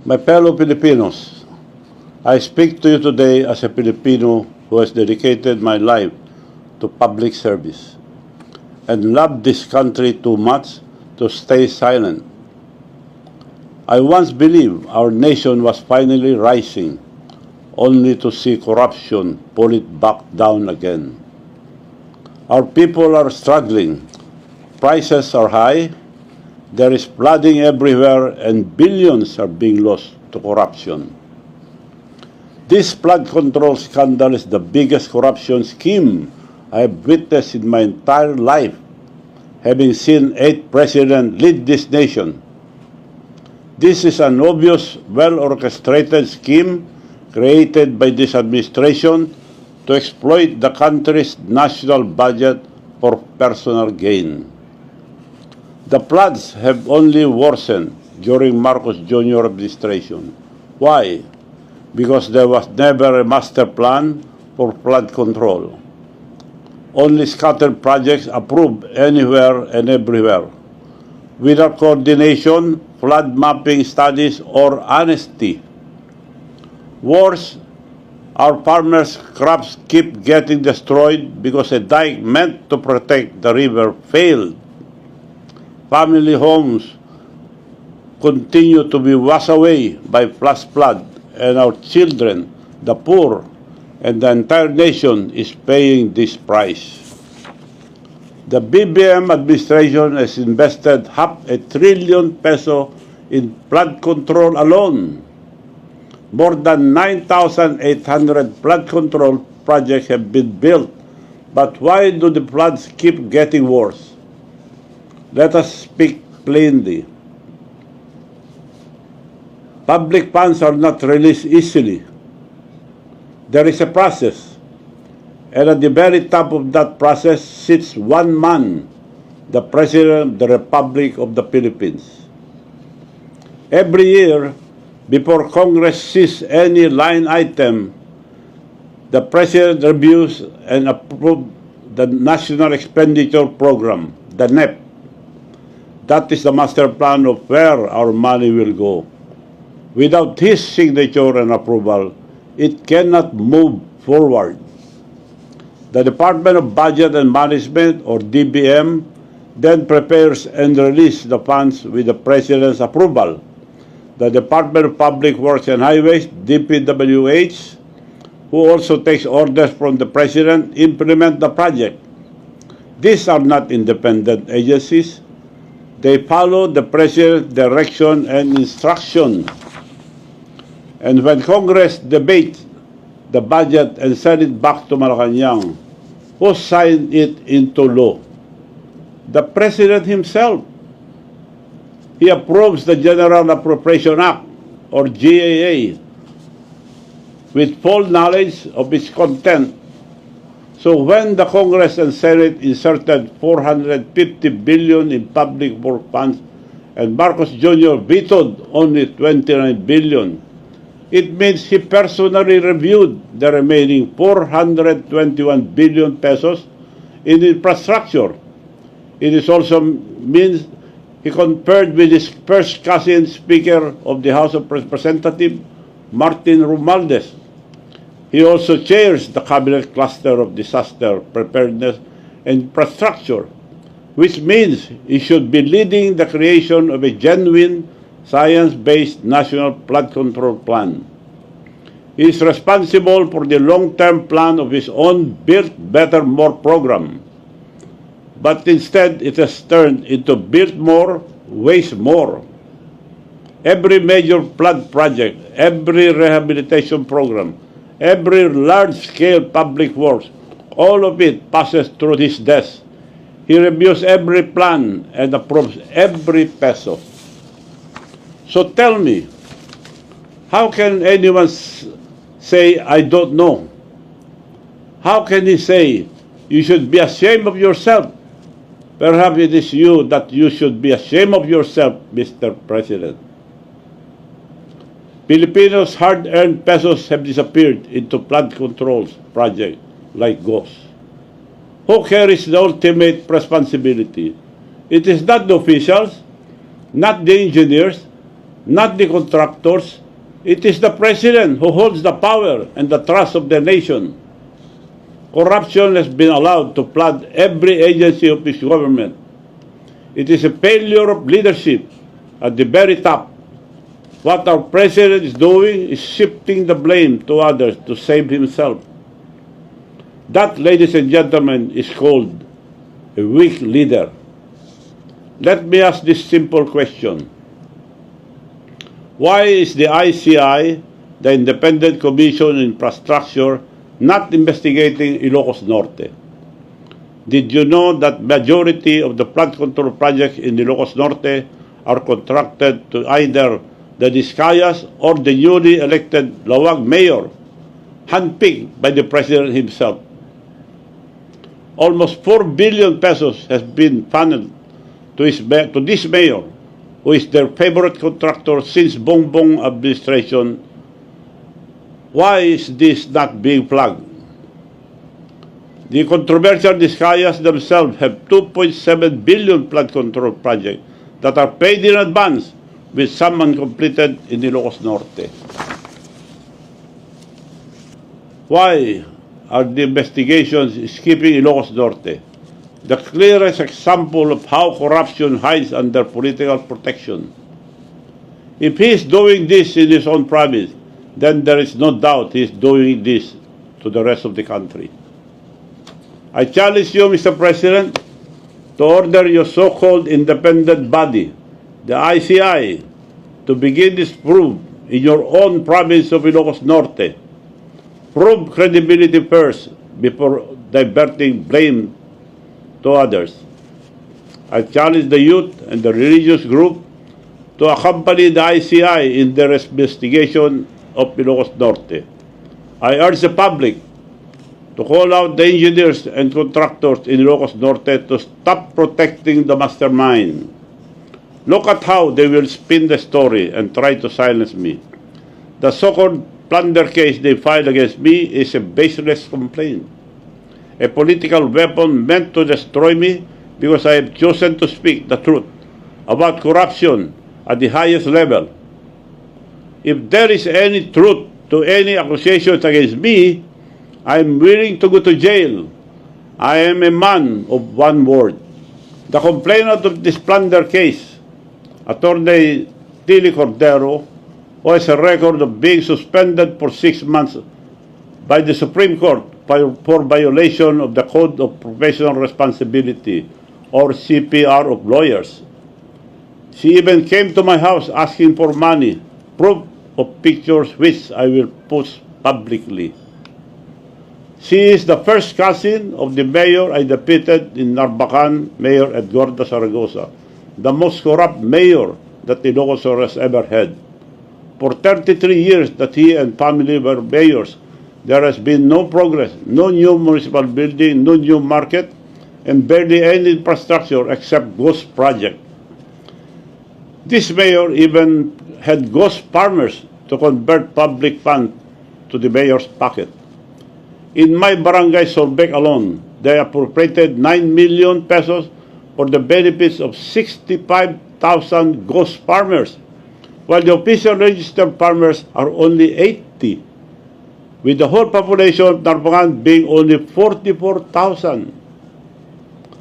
My fellow Filipinos, I speak to you today as a Filipino who has dedicated my life to public service and loved this country too much to stay silent. I once believed our nation was finally rising, only to see corruption pull it back down again. Our people are struggling. Prices are high. There is flooding everywhere, and billions are being lost to corruption. This flood control scandal is the biggest corruption scheme I have witnessed in my entire life, having seen 8 presidents lead this nation. This is an obvious, well-orchestrated scheme created by this administration to exploit the country's national budget for personal gain. The floods have only worsened during Marcos Jr. administration. Why? Because there was never a master plan for flood control. Only scattered projects approved anywhere and everywhere, without coordination, flood mapping studies, or honesty. Worse, our farmers' crops keep getting destroyed because a dike meant to protect the river failed. Family homes continue to be washed away by flash flood, and our children, the poor, and the entire nation is paying this price. The BBM administration has invested ₱500 billion in flood control alone. More than 9,800 flood control projects have been built, but why do the floods keep getting worse? Let us speak plainly. Public funds are not released easily. There is a process, and at the very top of that process sits one man, the President of the Republic of the Philippines. Every year, before Congress sees any line item, the President reviews and approves the National Expenditure Program, the NEP. That is the master plan of where our money will go. Without his signature and approval, it cannot move forward. The Department of Budget and Management, or DBM, then prepares and releases the funds with the President's approval. The Department of Public Works and Highways, DPWH, who also takes orders from the President, implement the project. These are not independent agencies. They follow the President's direction and instruction. And when Congress debates the budget and send it back to Malacanang, who signed it into law? The President himself. He approves the General Appropriation Act, or GAA, with full knowledge of its content. So when the Congress and Senate inserted $450 billion in public work funds and Marcos Jr. vetoed only $29 billion, it means he personally reviewed the remaining ₱421 billion in infrastructure. It is also means he conferred with his first cousin Speaker of the House of Representatives, Martin Romualdez. He also chairs the Cabinet Cluster of Disaster Preparedness and Infrastructure, which means he should be leading the creation of a genuine, science-based national flood control plan. He is responsible for the long-term plan of his own Build Better More program. But instead, it has turned into Build More, Waste More. Every major flood project, every rehabilitation program, every large-scale public works, all of it passes through his desk. He reviews every plan and approves every peso. So tell me, how can anyone say, I don't know? How can he say, you should be ashamed of yourself? Perhaps it is you that you should be ashamed of yourself, Mr. President. Filipinos' hard-earned pesos have disappeared into flood controls projects like ghosts. Who carries the ultimate responsibility? It is not the officials, not the engineers, not the contractors. It is the president who holds the power and the trust of the nation. Corruption has been allowed to flood every agency of this government. It is a failure of leadership at the very top. What our president is doing is shifting the blame to others to save himself. That, ladies and gentlemen, is called a weak leader. Let me ask this simple question. Why is the ICI, the Independent Commission on Infrastructure, not investigating Ilocos Norte? Did you know that majority of the flood control projects in Ilocos Norte are contracted to either the Discayas or the newly elected Lawag mayor, handpicked by the president himself? Almost 4 billion pesos has been funneled to this mayor, who is their favorite contractor since Bongbong administration. Why is this not being flagged? The controversial Discayas themselves have 2.7 billion flood control projects that are paid in advance, with some uncompleted in Ilocos Norte. Why are the investigations skipping Ilocos Norte? The clearest example of how corruption hides under political protection. If he is doing this in his own province, then there is no doubt he is doing this to the rest of the country. I challenge you, Mr. President, to order your so-called independent body, the ICI, to begin this probe in your own province of Ilocos Norte. Prove credibility first before diverting blame to others. I challenge the youth and the religious group to accompany the ICI in their investigation of Ilocos Norte. I urge the public to call out the engineers and contractors in Ilocos Norte to stop protecting the mastermind. Look at how they will spin the story and try to silence me. The so-called plunder case they filed against me is a baseless complaint, a political weapon meant to destroy me because I have chosen to speak the truth about corruption at the highest level. If there is any truth to any accusations against me, I am willing to go to jail. I am a man of one word. The complainant of this plunder case, Attorney Tilly Cordero, who has a record of being suspended for 6 months by the Supreme Court for violation of the Code of Professional Responsibility, or CPR, of lawyers. She even came to my house asking for money, proof of pictures which I will post publicly. She is the first cousin of the mayor I defeated in Narvacan, Mayor Edgardo Zaragoza, the most corrupt mayor that Ilocos has ever had. For 33 years that he and family were mayors, there has been no progress, no new municipal building, no new market, and barely any infrastructure except ghost project. This mayor even had ghost farmers to convert public funds to the mayor's pocket. In my barangay Solbec alone, they appropriated 9 million pesos for the benefits of 65,000 ghost farmers, while the official registered farmers are only 80, with the whole population of Narvacan being only 44,000.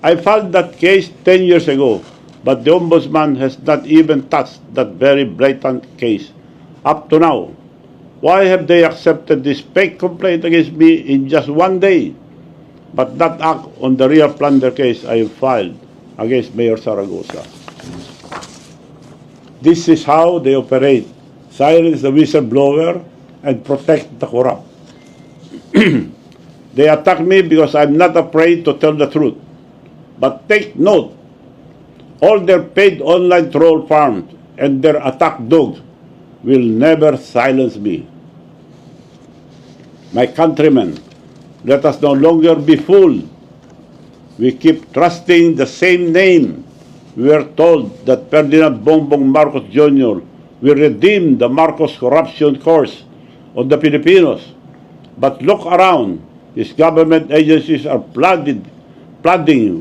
I filed that case 10 years ago, but the Ombudsman has not even touched that very blatant case up to now. Why have they accepted this fake complaint against me in just one day, but not act on the real plunder case I have filed against Mayor Zaragoza? This is how they operate: silence the whistleblower and protect the corrupt. They attack me because I'm not afraid to tell the truth. But take note, all their paid online troll farms and their attack dogs will never silence me. My countrymen, let us no longer be fooled. We keep trusting the same name. We were told that Pang Bong2Marcos Jr. will redeem the Marcos corruption course on the Filipinos. But look around, his government agencies are flooding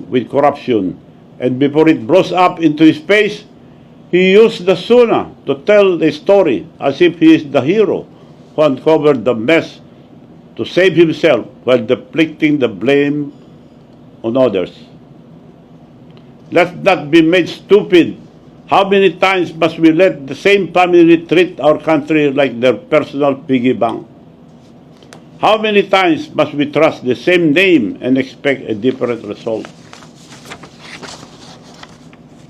with corruption, and before it blows up into his face, He used the Suna to tell the story as if he is the hero who uncovered the mess to save himself while deflecting the blame on others. Let's not be made stupid. How many times must we let the same family treat our country like their personal piggy bank? How many times must we trust the same name and expect a different result?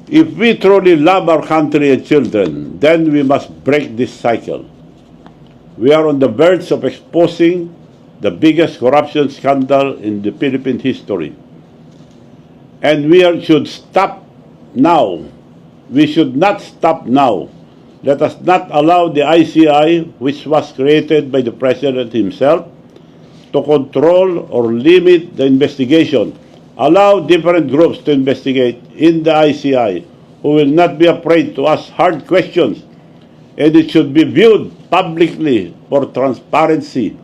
If we truly love our country and children, then we must break this cycle. We are on the verge of exposing the biggest corruption scandal in the Philippine history. And should stop now. We should not stop now. Let us not allow the ICI, which was created by the President himself, to control or limit the investigation. Allow different groups to investigate in the ICI who will not be afraid to ask hard questions, and it should be viewed publicly for transparency.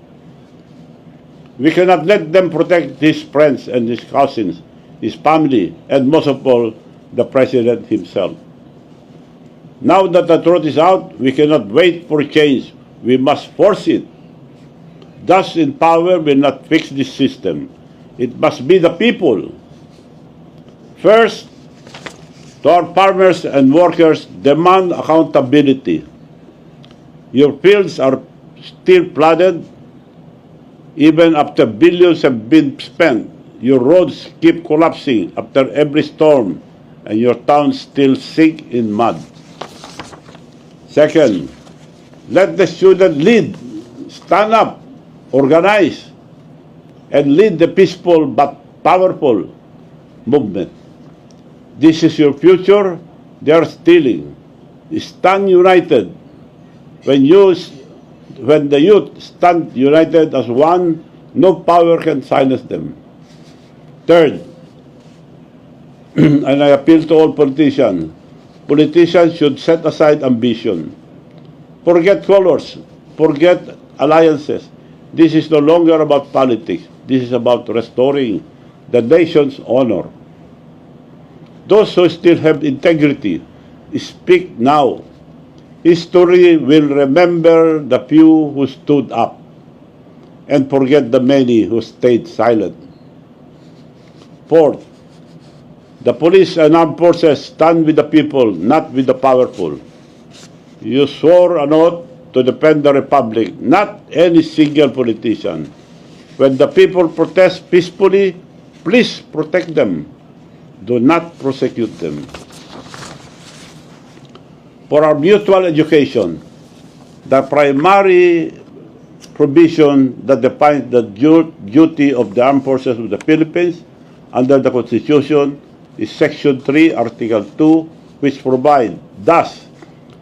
We cannot let them protect his friends and his cousins, his family, and most of all, the President himself. Now that the truth is out, we cannot wait for change. We must force it. Thus, in power will not fix this system. It must be the people. First, to our farmers and workers, demand accountability. Your fields are still flooded, even after billions have been spent. Your roads keep collapsing after every storm, and your towns still sink in mud. Second, let the student lead, stand up, organize, and lead the peaceful but powerful movement. This is your future. They are stealing. Stand united. When the youth stand united as one, no power can silence them. Third, and I appeal to all politicians, politicians should set aside ambition. Forget colors, forget alliances. This is no longer about politics. This is about restoring the nation's honor. Those who still have integrity, speak now. History will remember the few who stood up and forget the many who stayed silent. Fourth, the police and armed forces stand with the people, not with the powerful. You swore an oath to defend the Republic, not any single politician. When the people protest peacefully, please protect them. Do not prosecute them. For our mutual education, the primary provision that defines the duty of the armed forces of the Philippines under the Constitution is Section 3, Article 2, which provides, thus,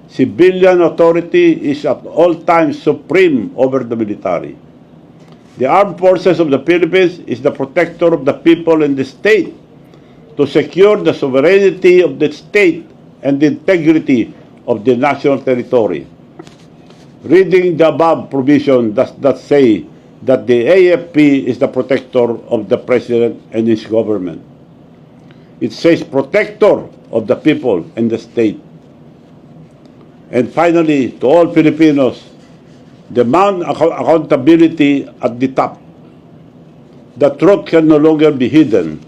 civilian authority is at all times supreme over the military. The armed forces of the Philippines is the protector of the people and the state to secure the sovereignty of the state and the integrity of the national territory. Reading the above provision does not say that the AFP is the protector of the President and his government. It says protector of the people and the state. And finally, to all Filipinos, demand accountability at the top. The truth can no longer be hidden,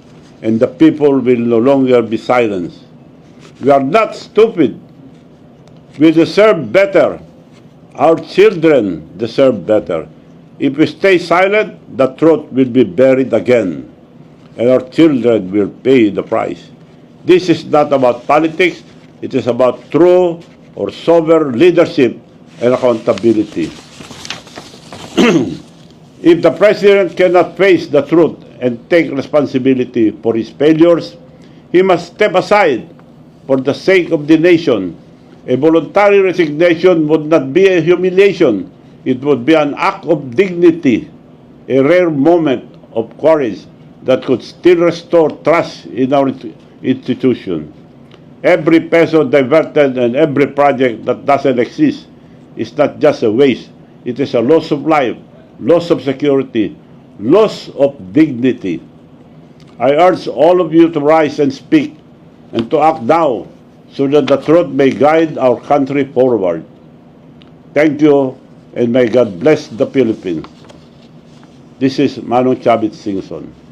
and the people will no longer be silenced. We are not stupid. We deserve better. Our children deserve better. If we stay silent, the truth will be buried again, and our children will pay the price. This is not about politics. It is about true or sober leadership and accountability. If the President cannot face the truth and take responsibility for his failures, he must step aside for the sake of the nation. A voluntary resignation would not be a humiliation. It would be an act of dignity, a rare moment of courage that could still restore trust in our institution. Every peso diverted and every project that doesn't exist is not just a waste. It is a loss of life, loss of security, loss of dignity. I urge all of you to rise and speak and to act now. so that the truth may guide our country forward. Thank you, and may God bless the Philippines. This is Manong Chavit Singson.